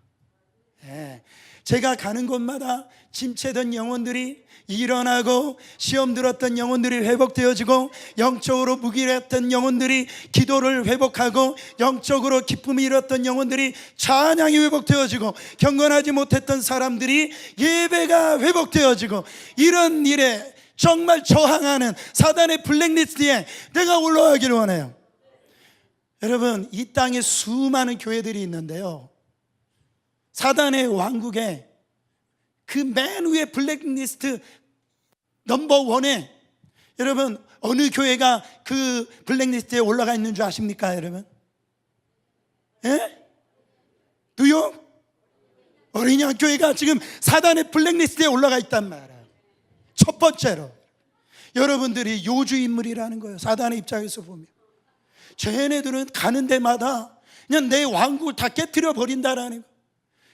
제가 가는 곳마다 침체된 영혼들이 일어나고, 시험 들었던 영혼들이 회복되어지고, 영적으로 무기력했던 영혼들이 기도를 회복하고, 영적으로 기쁨이 잃었던 영혼들이 찬양이 회복되어지고, 경건하지 못했던 사람들이 예배가 회복되어지고, 이런 일에 정말 저항하는 사단의 블랙리스트에 내가 올라가기를 원해요. 여러분, 이 땅에 수많은 교회들이 있는데요, 사단의 왕국에 그 맨 위에 블랙리스트 넘버 원에 여러분 어느 교회가 그 블랙리스트에 올라가 있는 줄 아십니까 여러분? 예? 뉴욕 어린양 교회가 지금 사단의 블랙리스트에 올라가 있단 말이에요. 첫 번째로 여러분들이 요주 인물이라는 거예요. 사단의 입장에서 보면 쟤네들은 가는 데마다 그냥 내 왕국을 다 깨뜨려 버린다라는 거예요.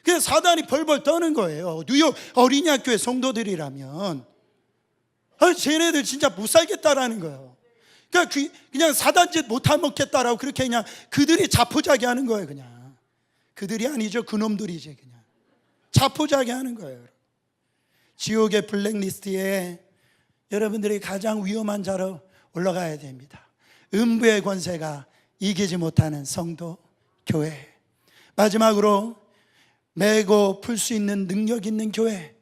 그래서 사단이 벌벌 떠는 거예요. 뉴욕 어린양 교회 성도들이라면 쟤네들 진짜 못 살겠다라는 거예요. 그러니까 그냥 사단짓 못 하먹겠다라고 그렇게 그냥 그들이 자포자기 하는 거예요. 그냥 그들이 아니죠. 그놈들이지. 그냥 자포자기 하는 거예요. 지옥의 블랙리스트에 여러분들이 가장 위험한 자로 올라가야 됩니다. 음부의 권세가 이기지 못하는 성도, 교회. 마지막으로 메고 풀 수 있는 능력 있는 교회.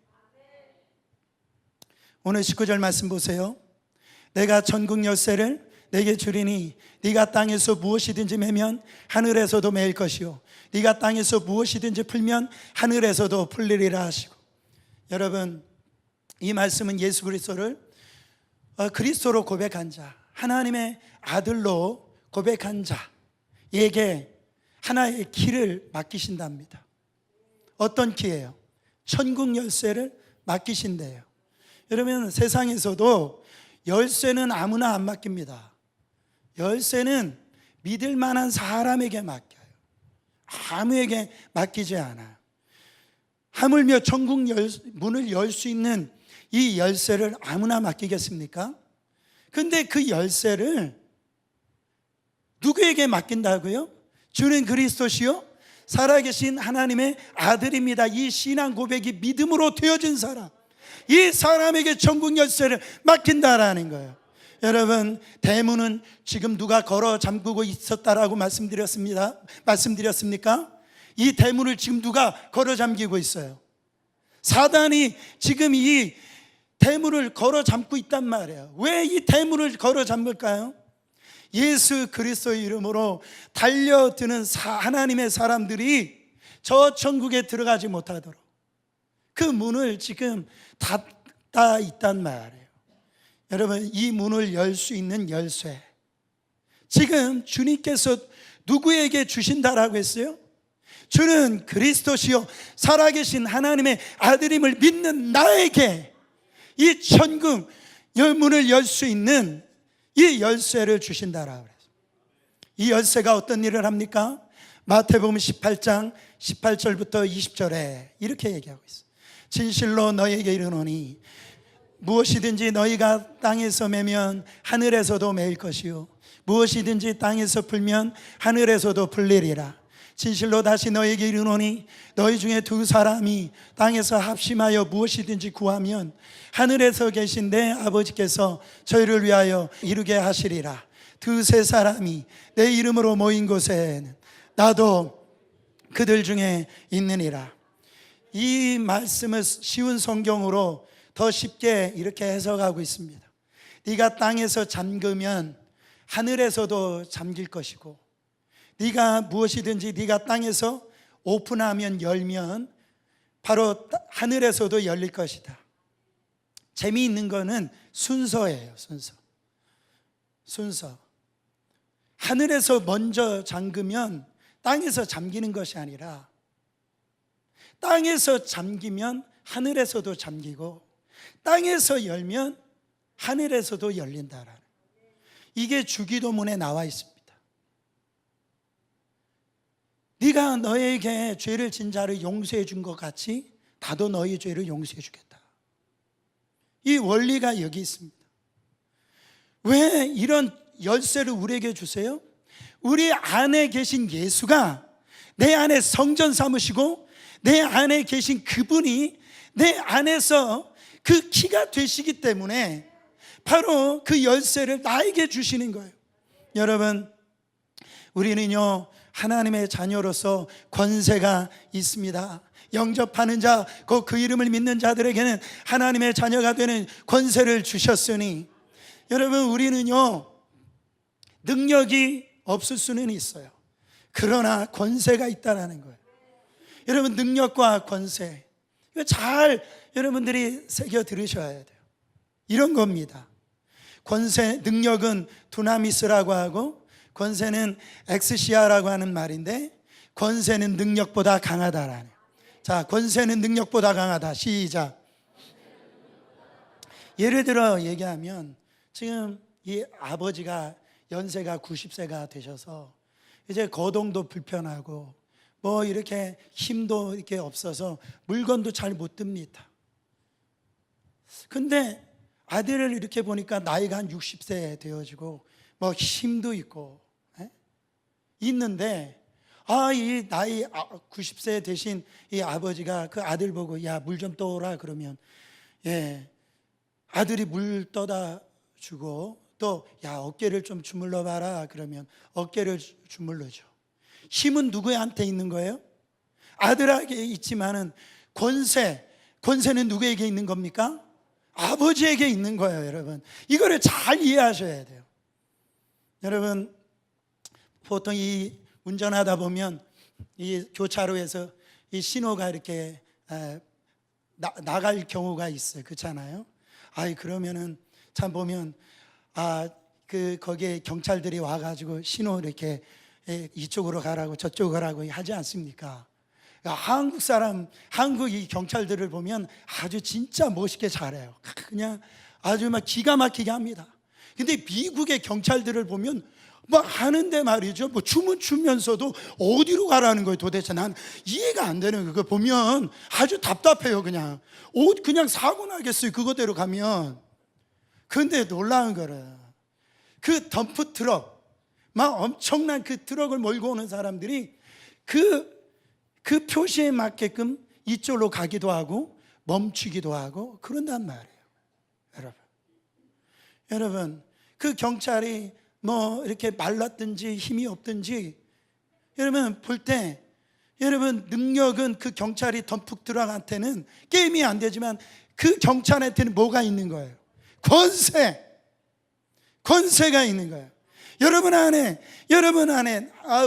오늘 19절 말씀 보세요. 내가 전국 열쇠를 내게 주리니 네가 땅에서 무엇이든지 매면 하늘에서도 매일 것이요 네가 땅에서 무엇이든지 풀면 하늘에서도 풀리리라 하시고. 여러분 이 말씀은 예수 그리스도를 그리스도로 고백한 자, 하나님의 아들로 고백한 자에게 하나의 길을 맡기신답니다. 어떤 길이에요? 천국 열쇠를 맡기신대요. 여러분 세상에서도 열쇠는 아무나 안 맡깁니다. 열쇠는 믿을 만한 사람에게 맡겨요. 아무에게 맡기지 않아요. 하물며 천국 문을 열 수 있는 이 열쇠를 아무나 맡기겠습니까? 근데 그 열쇠를 누구에게 맡긴다고요? 주는 그리스도시요 살아계신 하나님의 아들입니다. 이 신앙 고백이 믿음으로 되어진 사람, 이 사람에게 천국 열쇠를 맡긴다라는 거예요. 여러분 대문은 지금 누가 걸어 잠그고 있었다라고 말씀드렸습니까? 이 대문을 지금 누가 걸어 잠기고 있어요? 사단이 지금 이 대문을 걸어 잠고 있단 말이에요. 왜 이 대문을 걸어 잠글까요? 예수 그리스도의 이름으로 달려드는 하나님의 사람들이 저 천국에 들어가지 못하도록 그 문을 지금 닫아 있단 말이에요. 여러분 이 문을 열 수 있는 열쇠 지금 주님께서 누구에게 주신다라고 했어요? 주는 그리스도시요 살아계신 하나님의 아들임을 믿는 나에게 이 천국 문을 열 수 있는 이 열쇠를 주신다라고 그랬어요. 이 열쇠가 어떤 일을 합니까? 마태복음 18장 18절부터 20절에 이렇게 얘기하고 있어요. 진실로 너희에게 이르노니 무엇이든지 너희가 땅에서 매면 하늘에서도 매일 것이요 무엇이든지 땅에서 풀면 하늘에서도 풀리리라. 진실로 다시 너희에게 이르노니 너희 중에 두 사람이 땅에서 합심하여 무엇이든지 구하면 하늘에서 계신 내 아버지께서 저희를 위하여 이루게 하시리라. 두세 사람이 내 이름으로 모인 곳에는 나도 그들 중에 있느니라. 이 말씀을 쉬운 성경으로 더 쉽게 이렇게 해석하고 있습니다. 네가 땅에서 잠그면 하늘에서도 잠길 것이고 네가 무엇이든지 네가 땅에서 오픈하면 열면 바로 하늘에서도 열릴 것이다. 재미있는 거는 순서예요. 순서. 하늘에서 먼저 잠그면 땅에서 잠기는 것이 아니라 땅에서 잠기면 하늘에서도 잠기고 땅에서 열면 하늘에서도 열린다라는, 이게 주기도문에 나와 있습니다. 네가 너에게 죄를 진 자를 용서해 준 것 같이 나도 너희 죄를 용서해 주겠다. 이 원리가 여기 있습니다. 왜 이런 열쇠를 우리에게 주세요? 우리 안에 계신 예수가 내 안에 성전 삼으시고 내 안에 계신 그분이 내 안에서 그 키가 되시기 때문에 바로 그 열쇠를 나에게 주시는 거예요. 여러분 우리는요 하나님의 자녀로서 권세가 있습니다. 영접하는 자, 그 이름을 믿는 자들에게는 하나님의 자녀가 되는 권세를 주셨으니 여러분 우리는요 능력이 없을 수는 있어요. 그러나 권세가 있다는 거예요. 여러분, 능력과 권세, 이거 잘 여러분들이 새겨 들으셔야 돼요. 이런 겁니다. 권세, 능력은 두나미스라고 하고 권세는 엑스시아라고 하는 말인데, 권세는 능력보다 강하다라는. 자, 권세는 능력보다 강하다. 시작. 예를 들어 얘기하면, 지금 이 아버지가 연세가 90세가 되셔서 이제 거동도 불편하고 뭐 이렇게 힘도 이렇게 없어서 물건도 잘 못 듭니다. 근데 아들을 이렇게 보니까 나이가 한 60세 되어지고 뭐 힘도 있고 있는데, 이 나이 90세 되신 이 아버지가 그 아들 보고 야, 물 좀 떠오라 그러면, 아들이 물 떠다 주고, 또 야, 어깨를 좀 주물러 봐라 그러면 어깨를 주물러줘. 힘은 누구한테 있는 거예요? 아들에게 있지만은 권세는 누구에게 있는 겁니까? 아버지에게 있는 거예요. 여러분, 이거를 잘 이해하셔야 돼요. 여러분, 보통 이 운전하다 보면 이 교차로에서 이 신호가 이렇게 나갈 경우가 있어요. 그렇잖아요. 그러면은 참 보면 거기에 경찰들이 와가지고 신호 이렇게 이쪽으로 가라고 저쪽으로 가라고 하지 않습니까? 한국 이 경찰들을 보면 아주 진짜 멋있게 잘해요. 그냥 아주 막 기가 막히게 합니다. 근데 미국의 경찰들을 보면 뭐 하는데 말이죠, 뭐 춤은 추면서도 어디로 가라는 거예요. 도대체 난 이해가 안 되는 거예요. 그거 보면 아주 답답해요. 그냥 그냥 사고 나겠어요, 그거대로 가면. 근데 놀라운 거는 그 덤프 트럭, 막 엄청난 그 트럭을 몰고 오는 사람들이 그 표시에 맞게끔 이쪽으로 가기도 하고 멈추기도 하고 그런단 말이에요. 여러분, 그 경찰이 뭐 이렇게 말랐든지 힘이 없든지, 여러분 볼 때, 여러분 능력은 그 경찰이 덤프 트럭한테는 게임이 안 되지만 그 경찰한테는 뭐가 있는 거예요? 권세가 있는 거예요. 여러분 안에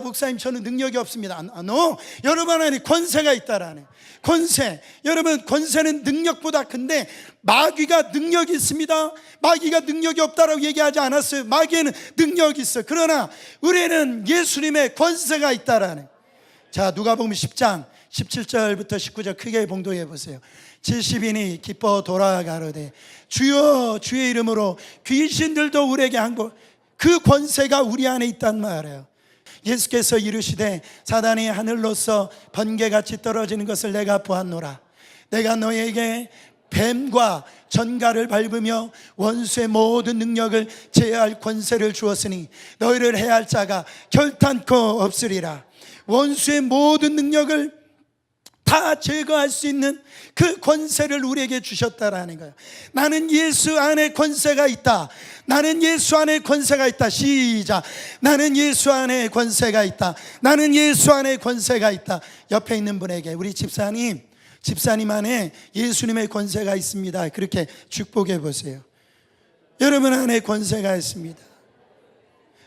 목사님 저는 능력이 없습니다. No, 여러분 안에 권세가 있다라네. 권세, 여러분 권세는 능력보다 큰데, 마귀가 능력이 있습니다. 마귀가 능력이 없다라고 얘기하지 않았어요. 마귀에는 능력이 있어. 그러나 우리는 예수님의 권세가 있다라네. 자, 누가복음 10장 17절부터 19절 크게 봉독해 보세요. 70인이 기뻐 돌아가로되 주여, 주의 이름으로 귀신들도 우리에게 한고, 그 권세가 우리 안에 있단 말이에요. 예수께서 이르시되 사단이 하늘로서 번개같이 떨어지는 것을 내가 보았노라. 내가 너에게 뱀과 전갈을 밟으며 원수의 모든 능력을 제어할 권세를 주었으니 너희를 해할 자가 결탄코 없으리라. 원수의 모든 능력을 다 제거할 수 있는 그 권세를 우리에게 주셨다라는 거예요. 나는 예수 안에 권세가 있다. 나는 예수 안에 권세가 있다. 시작. 나는 예수 안에 권세가 있다. 나는 예수 안에 권세가 있다. 옆에 있는 분에게, 우리 집사님 안에 예수님의 권세가 있습니다. 그렇게 축복해 보세요. 여러분 안에 권세가 있습니다.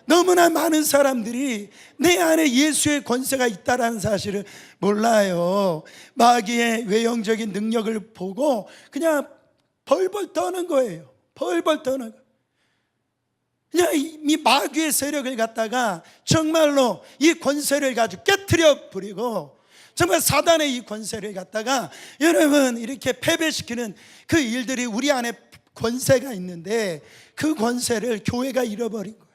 너무나 많은 사람들이 내 안에 예수의 권세가 있다는 사실을 몰라요. 마귀의 외형적인 능력을 보고 그냥 벌벌 떠는 거예요. 벌벌 떠는 거예요. 그냥 이 마귀의 세력을 갖다가 정말로 이 권세를 가지고 깨트려 버리고, 정말 사단의 이 권세를 갖다가 여러분 이렇게 패배시키는 그 일들이 우리 안에 권세가 있는데, 그 권세를 교회가 잃어버린 거예요.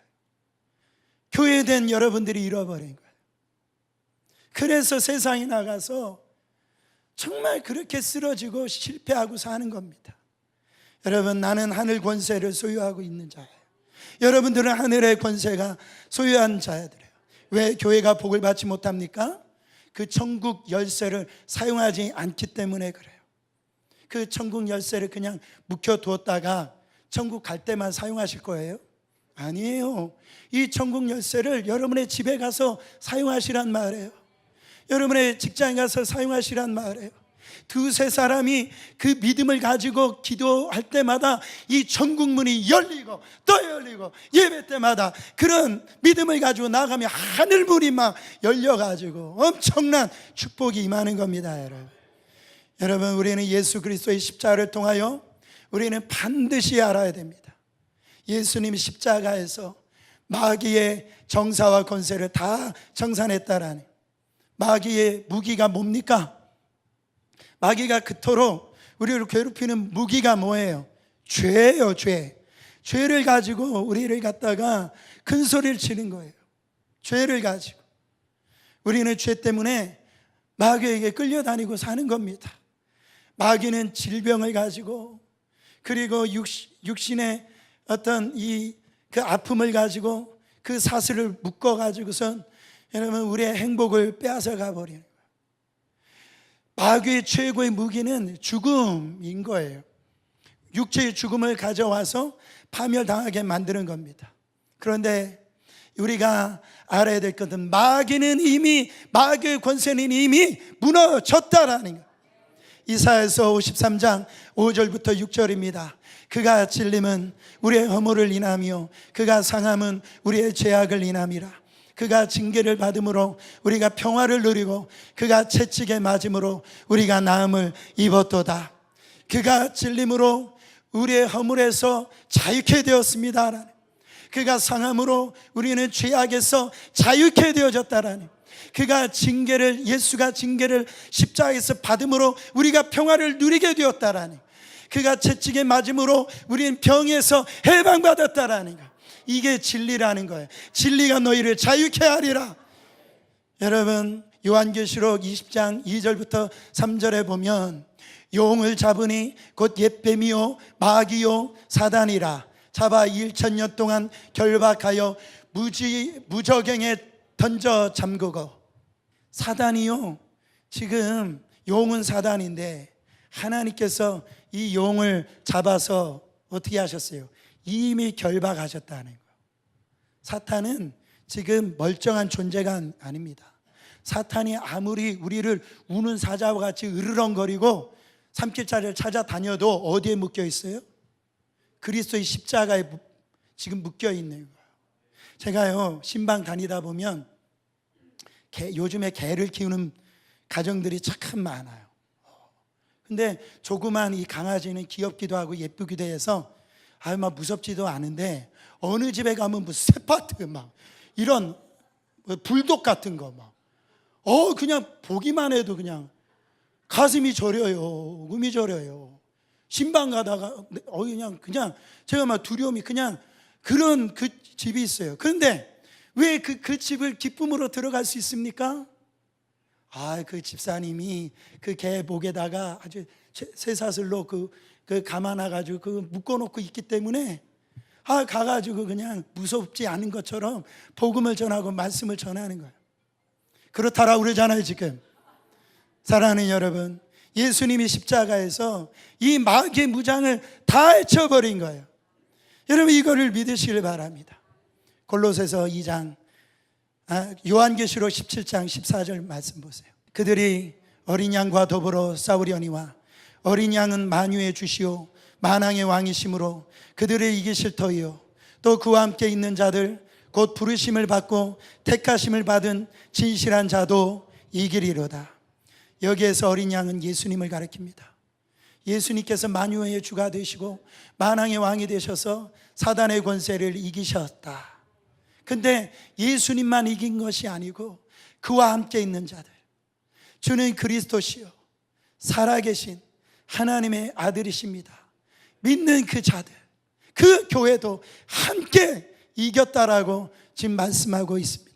교회된 여러분들이 잃어버린 거예요. 그래서 세상에 나가서 정말 그렇게 쓰러지고 실패하고 사는 겁니다. 여러분, 나는 하늘 권세를 소유하고 있는 자예요. 여러분들은 하늘의 권세가 소유한 자들이에요. 왜 교회가 복을 받지 못합니까? 그 천국 열쇠를 사용하지 않기 때문에 그래요. 그 천국 열쇠를 그냥 묵혀두었다가 천국 갈 때만 사용하실 거예요? 아니에요. 이 천국 열쇠를 여러분의 집에 가서 사용하시란 말이에요. 여러분의 직장에 가서 사용하시란 말이에요. 두세 사람이 그 믿음을 가지고 기도할 때마다 이 천국문이 열리고 또 열리고, 예배 때마다 그런 믿음을 가지고 나가면 하늘문이 막 열려가지고 엄청난 축복이 임하는 겁니다. 여러분, 우리는 예수 그리스도의 십자가를 통하여 우리는 반드시 알아야 됩니다. 예수님이 십자가에서 마귀의 정사와 권세를 다 정산했다라는, 마귀의 무기가 뭡니까? 마귀가 그토록 우리를 괴롭히는 무기가 뭐예요? 죄예요. 죄를 가지고 우리를 갖다가 큰 소리를 치는 거예요. 죄를 가지고 우리는 죄 때문에 마귀에게 끌려다니고 사는 겁니다. 마귀는 질병을 가지고, 그리고 육신의 어떤 그 아픔을 가지고 그 사슬을 묶어 가지고선 여러분 우리의 행복을 빼앗아 가버리는 거예요. 마귀의 최고의 무기는 죽음인 거예요. 육체의 죽음을 가져와서 파멸당하게 만드는 겁니다. 그런데 우리가 알아야 될 것은 마귀의 권세는 이미 무너졌다라는 거예요. 이사야서 53장 5절부터 6절입니다. 그가 찔림은 우리의 허물을 인하며 그가 상함은 우리의 죄악을 인함이라. 그가 징계를 받음으로 우리가 평화를 누리고 그가 채찍에 맞음으로 우리가 나음을 입었도다. 그가 찔림으로 우리의 허물에서 자유케 되었습니다. 그가 상함으로 우리는 죄악에서 자유케 되어졌다라는, 그가 예수가 징계를 십자가에서 받음으로 우리가 평화를 누리게 되었다라는, 그가 채찍에 맞음으로 우리는 병에서 해방받았다라는 거. 이게 진리라는 거예요. 진리가 너희를 자유케 하리라. 여러분, 요한계시록 20장 2절부터 3절에 보면 용을 잡으니 곧 옛뱀이요 마귀요 사단이라. 잡아 1,000년 동안 결박하여 무저갱에 던져 잠그고. 사단이요, 지금 용은 사단인데 하나님께서 이 용을 잡아서 어떻게 하셨어요? 이미 결박하셨다는 거예요. 사탄은 지금 멀쩡한 존재가 아닙니다. 사탄이 아무리 우리를 우는 사자와 같이 으르렁거리고 산길자리를 찾아다녀도 어디에 묶여 있어요? 그리스도의 십자가에 지금 묶여 있는 거예요. 제가요, 신방 다니다 보면 요즘에 개를 키우는 가정들이 참 많아요. 근데 조그만 이 강아지는 귀엽기도 하고 예쁘기도 해서 막 무섭지도 않은데, 어느 집에 가면 무슨 세파트 막 이런 불독 같은 거 막 그냥 보기만 해도 그냥 가슴이 저려요. 음이 저려요. 신방 가다가 그냥 제가 막 두려움이, 그냥 그런 그 집이 있어요. 그런데 왜 그 집을 기쁨으로 들어갈 수 있습니까? 그 집사님이 그 개 목에다가 아주 쇠사슬로 그 감아놔가지고 그 묶어놓고 있기 때문에 가가지고 그냥 무섭지 않은 것처럼 복음을 전하고 말씀을 전하는 거예요. 그렇다라고 그러잖아요. 지금 사랑하는 여러분, 예수님이 십자가에서 이 마귀의 무장을 다 헤쳐버린 거예요. 여러분, 이거를 믿으시길 바랍니다. 골로새서 2장, 요한계시록 17장 14절 말씀 보세요. 그들이 어린 양과 더불어 싸우려니와 어린 양은 만유의 주시오 만왕의 왕이시므로 그들을 이기실 터이요 또 그와 함께 있는 자들 곧 부르심을 받고 택하심을 받은 진실한 자도 이기리로다. 여기에서 어린 양은 예수님을 가리킵니다. 예수님께서 만유의 주가 되시고 만왕의 왕이 되셔서 사단의 권세를 이기셨다. 근데 예수님만 이긴 것이 아니고 그와 함께 있는 자들, 주는 그리스도시요 살아계신 하나님의 아들이십니다. 믿는 그 자들, 그 교회도 함께 이겼다라고 지금 말씀하고 있습니다.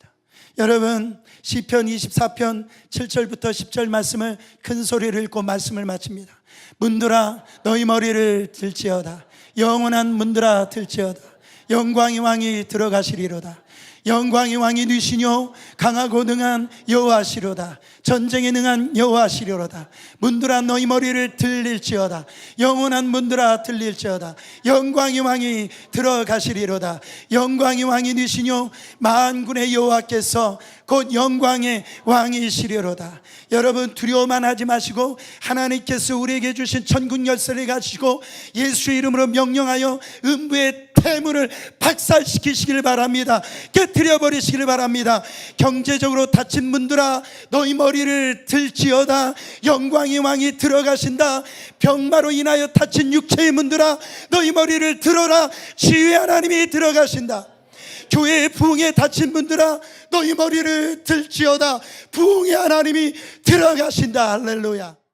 여러분, 시편 24편 7절부터 10절 말씀을 큰 소리를 읽고 말씀을 마칩니다. 문들아 너희 머리를 들지어다. 영원한 문들아 들지어다. 영광의 왕이 들어가시리로다. 영광의 왕이 누시뇨 강하고 능한 여호와시로다. 전쟁에 능한 여호와시려로다. 문들아 너희 머리를 들릴지어다. 영원한 문들아 들릴지어다. 영광의 왕이 들어가시리로다. 영광의 왕이 되시뇨 만군의 여호와께서 곧 영광의 왕이시리로다. 여러분, 두려워만 하지 마시고 하나님께서 우리에게 주신 천국 열쇠를 가지고 예수의 이름으로 명령하여 음부의 태문을 박살시키시길 바랍니다. 깨트려 버리시길 바랍니다. 경제적으로 다친 문들아 너희 머리를 들지어다. 영광의 왕이 들어가신다. 병마로 인하여 다친 육체의 문들아 너희 머리를 들어라. 지휘의 하나님이 들어가신다. 교회의 부흥에 다친 분들아 너희 머리를 들지어다. 부흥의 하나님이 들어가신다. 할렐루야.